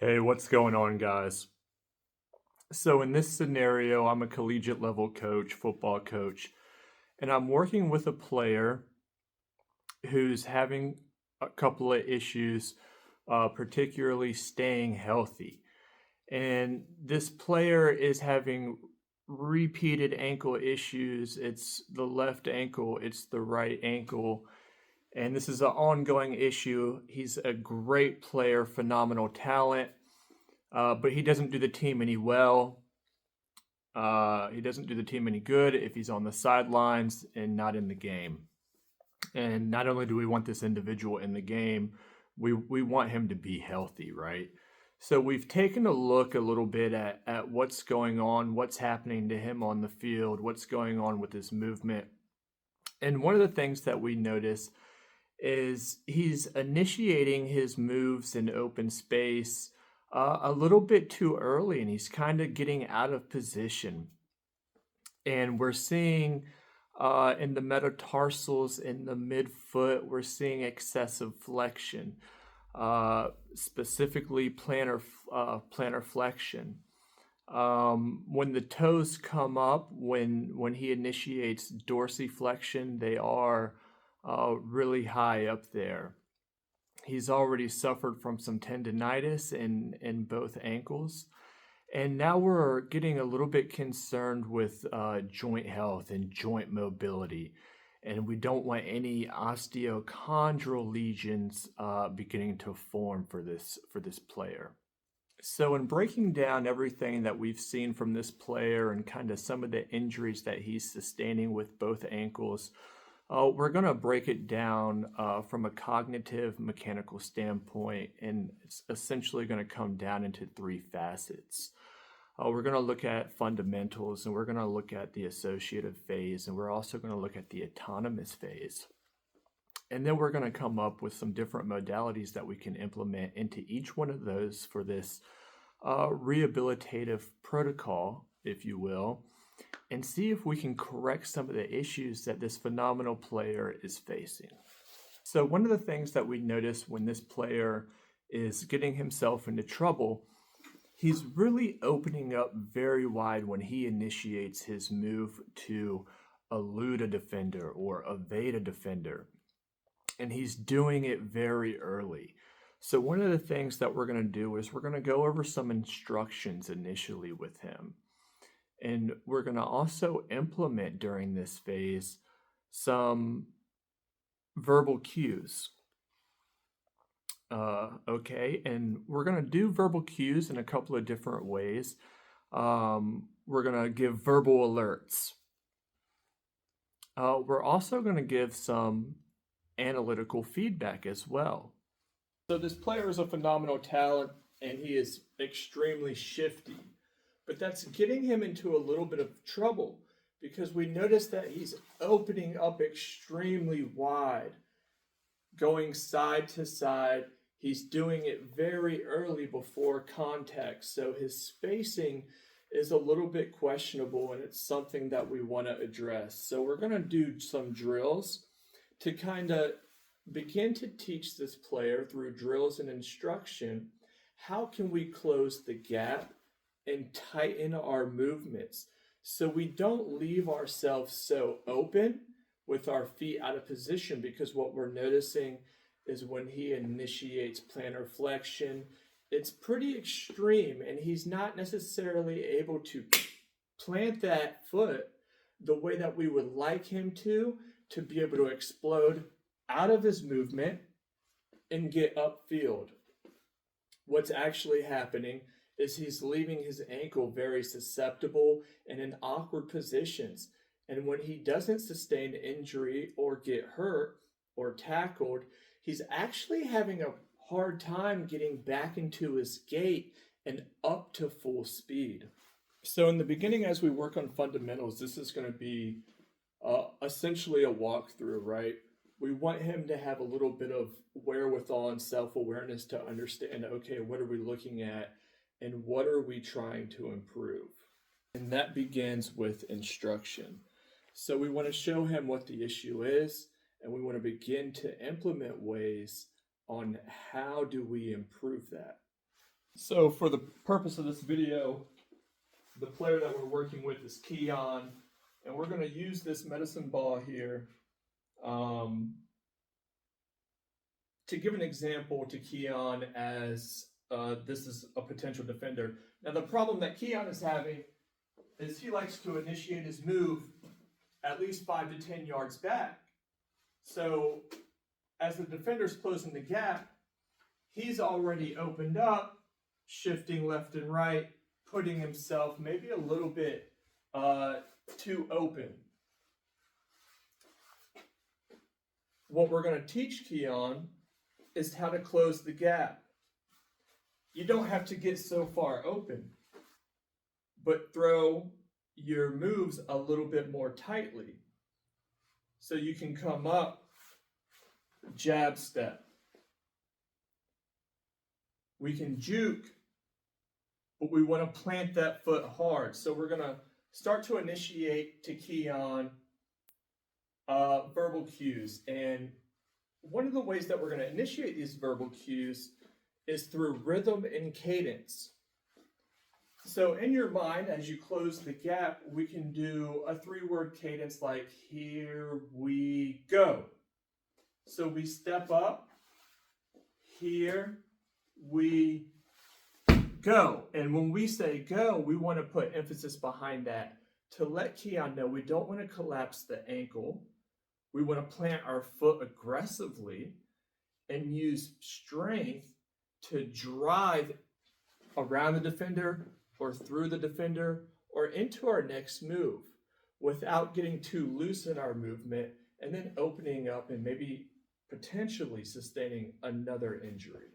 Hey, what's going on, guys? So, in this scenario, I'm a collegiate level coach, football coach, and I'm working with a player who's having a couple of issues, particularly staying healthy. And this player is having repeated ankle issues. It's the left ankle, it's the right ankle. And this is an ongoing issue. He's a great player, phenomenal talent, but he doesn't do the team any well. He doesn't do the team any good if he's on the sidelines and not in the game. And not only do we want this individual in the game, we want him to be healthy, right? So we've taken a look a little bit at what's going on, what's happening to him on the field, what's going on with his movement. And one of the things that we notice is he's initiating his moves in open space a little bit too early, and he's kind of getting out of position. And we're seeing in the metatarsals in the midfoot, we're seeing excessive flexion, specifically plantar flexion. When the toes come up, when he initiates dorsiflexion, they are really high up there. He's already suffered from some tendinitis in both ankles. And now we're getting a little bit concerned with joint health and joint mobility. And we don't want any osteochondral lesions beginning to form for this player. So in breaking down everything that we've seen from this player and kind of some of the injuries that he's sustaining with both ankles, we're going to break it down from a cognitive mechanical standpoint, and it's essentially going to come down into three facets. We're going to look at fundamentals, and we're going to look at the associative phase, and we're also going to look at the autonomous phase. And then we're going to come up with some different modalities that we can implement into each one of those for this rehabilitative protocol, if you will, and see if we can correct some of the issues that this phenomenal player is facing. So one of the things that we notice when this player is getting himself into trouble, he's really opening up very wide when he initiates his move to elude a defender or evade a defender. And he's doing it very early. So one of the things that we're going to do is we're going to go over some instructions initially with him. And we're going to also implement during this phase some verbal cues. Okay, and we're going to do verbal cues in a couple of different ways. We're going to give verbal alerts. We're also going to give some analytical feedback as well. So this player is a phenomenal talent, and he is extremely shifty. But that's getting him into a little bit of trouble because we notice that he's opening up extremely wide, going side to side. He's doing it very early before context. So his spacing is a little bit questionable, and it's something that we want to address. So we're going to do some drills to kind of begin to teach this player through drills and instruction how can we close the gap and tighten our movements so we don't leave ourselves so open with our feet out of position, because what we're noticing is when he initiates plantar flexion, it's pretty extreme and he's not necessarily able to plant that foot the way that we would like him to be able to explode out of his movement and get upfield. What's actually happening is he's leaving his ankle very susceptible and in awkward positions. And when he doesn't sustain injury or get hurt or tackled, he's actually having a hard time getting back into his gait and up to full speed. So in the beginning, as we work on fundamentals, this is going to be essentially a walkthrough, right? We want him to have a little bit of wherewithal and self-awareness to understand, okay, what are we looking at and what are we trying to improve? And that begins with instruction. So we want to show him what the issue is, and we want to begin to implement ways on how do we improve that. So for the purpose of this video, the player that we're working with is Keon, and we're going to use this medicine ball here to give an example to Keon as this is a potential defender. Now the problem that Keon is having is he likes to initiate his move at least 5 to 10 yards back. So as the defender's closing the gap, he's already opened up, shifting left and right, putting himself maybe a little bit too open. What we're going to teach Keon is how to close the gap. You don't have to get so far open, but throw your moves a little bit more tightly. So you can come up, jab step. We can juke, but we want to plant that foot hard. So we're going to start to initiate to Keon verbal cues. And one of the ways that we're going to initiate these verbal cues is through rhythm and cadence. So in your mind, as you close the gap, we can do a 3-word cadence like, here we go. So we step up, here we go. And when we say go, we want to put emphasis behind that to let Keon know we don't want to collapse the ankle. We want to plant our foot aggressively and use strength to drive around the defender or through the defender or into our next move without getting too loose in our movement and then opening up and maybe potentially sustaining another injury.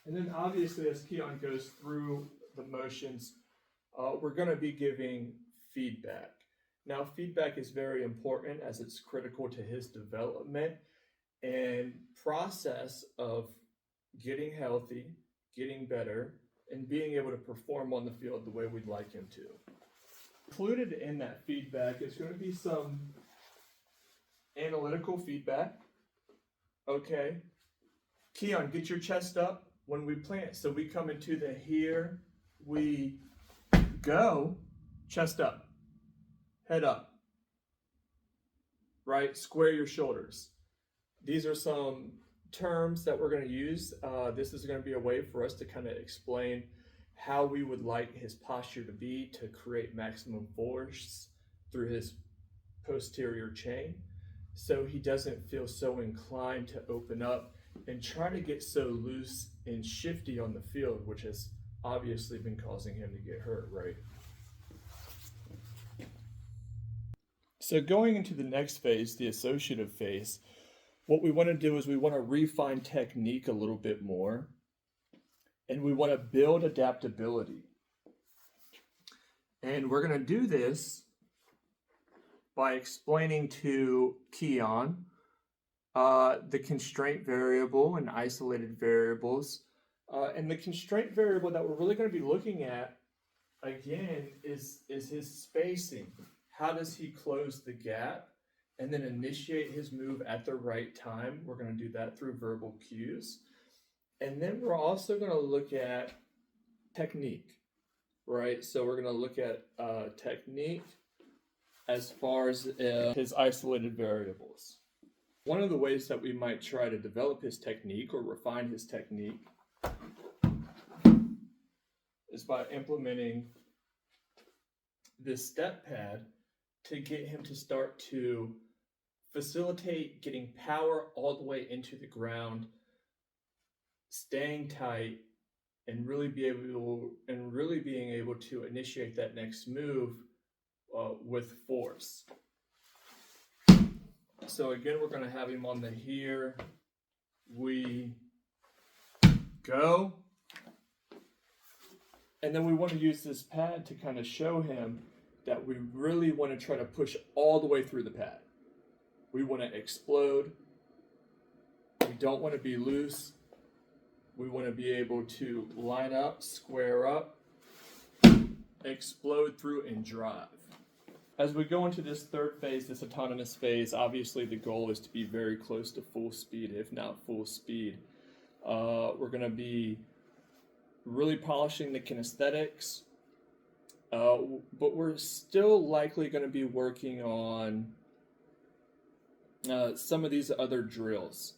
And then obviously as Keon goes through the motions, we're going to be giving feedback. Now feedback is very important as it's critical to his development and process of getting healthy, getting better, and being able to perform on the field the way we'd like him to. Included in that feedback is going to be some analytical feedback. Okay, Keon, get your chest up when we plant. So we come into the here we go, chest up, head up, right? Square your shoulders. These are some terms that we're going to use. This is going to be a way for us to kind of explain how we would like his posture to be to create maximum force through his posterior chain, so he doesn't feel so inclined to open up and try to get so loose and shifty on the field, which has obviously been causing him to get hurt, right? So going into the next phase, the associative phase, what we want to do is we want to refine technique a little bit more, and we want to build adaptability. And we're going to do this by explaining to Keon the constraint variable and isolated variables. And the constraint variable that we're really going to be looking at, again, is his spacing. How does he close the gap and then initiate his move at the right time? We're going to do that through verbal cues. And then we're also going to look at technique, right? So we're going to look at technique as far as his isolated variables. One of the ways that we might try to develop his technique or refine his technique is by implementing this step pad to get him to start to facilitate getting power all the way into the ground, staying tight, and really being able to initiate that next move with force. So again, we're going to have him on the here we go, and then we want to use this pad to kind of show him that we really want to try to push all the way through the pad. We want to explode. We don't want to be loose. We want to be able to line up, square up, explode through, and drive. As we go into this third phase, this autonomous phase, obviously the goal is to be very close to full speed, if not full speed. We're going to be really polishing the kinesthetics, but we're still likely going to be working on some of these other drills,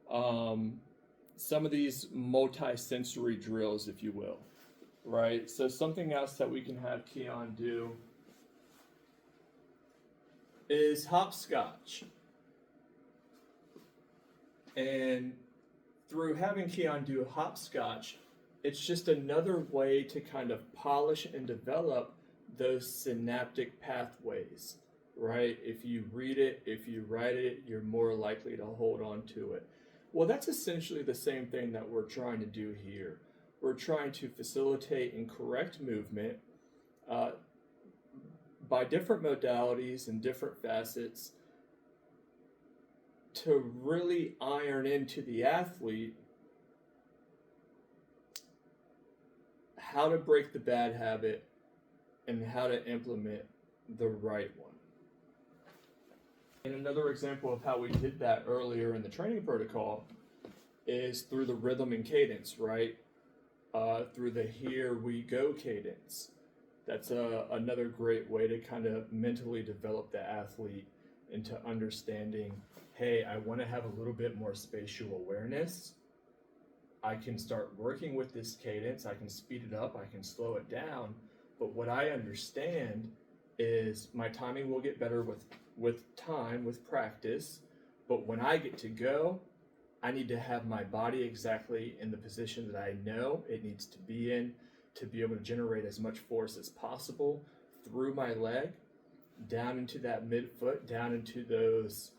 some of these multi-sensory drills, if you will, right? So something else that we can have Keon do is hopscotch. And through having Keon do hopscotch, it's just another way to kind of polish and develop those synaptic pathways, right? If you read it, if you write it, you're more likely to hold on to it. Well, that's essentially the same thing that we're trying to do here. We're trying to facilitate and correct movement by different modalities and different facets to really iron into the athlete how to break the bad habit and how to implement the right one. And another example of how we did that earlier in the training protocol is through the rhythm and cadence, right? Through the here we go cadence. That's another great way to kind of mentally develop the athlete into understanding, hey, I want to have a little bit more spatial awareness. I can start working with this cadence. I can speed it up. I can slow it down. But what I understand is my timing will get better with time, with practice. But when I get to go, I need to have my body exactly in the position that I know it needs to be in to be able to generate as much force as possible through my leg, down into that midfoot, down into those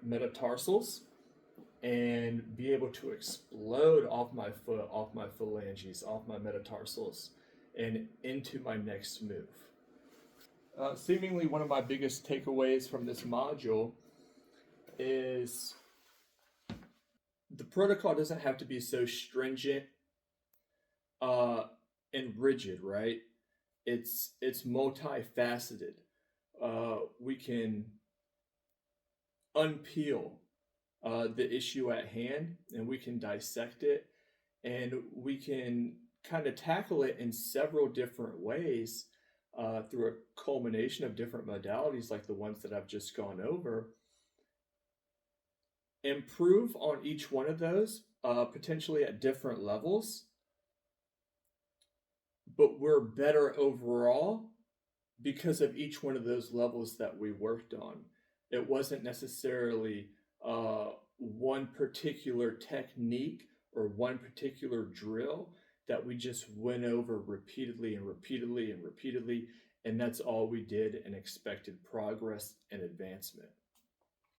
metatarsals, and be able to explode off my foot, off my phalanges, off my metatarsals, and into my next move. Seemingly one of my biggest takeaways from this module is the protocol doesn't have to be so stringent and rigid, right? It's multifaceted. We can unpeel the issue at hand, and we can dissect it, and we can kind of tackle it in several different ways through a culmination of different modalities like the ones that I've just gone over. Improve on each one of those, potentially at different levels, but we're better overall because of each one of those levels that we worked on. It wasn't necessarily one particular technique or one particular drill that we just went over repeatedly and repeatedly and repeatedly, and that's all we did and expected progress and advancement.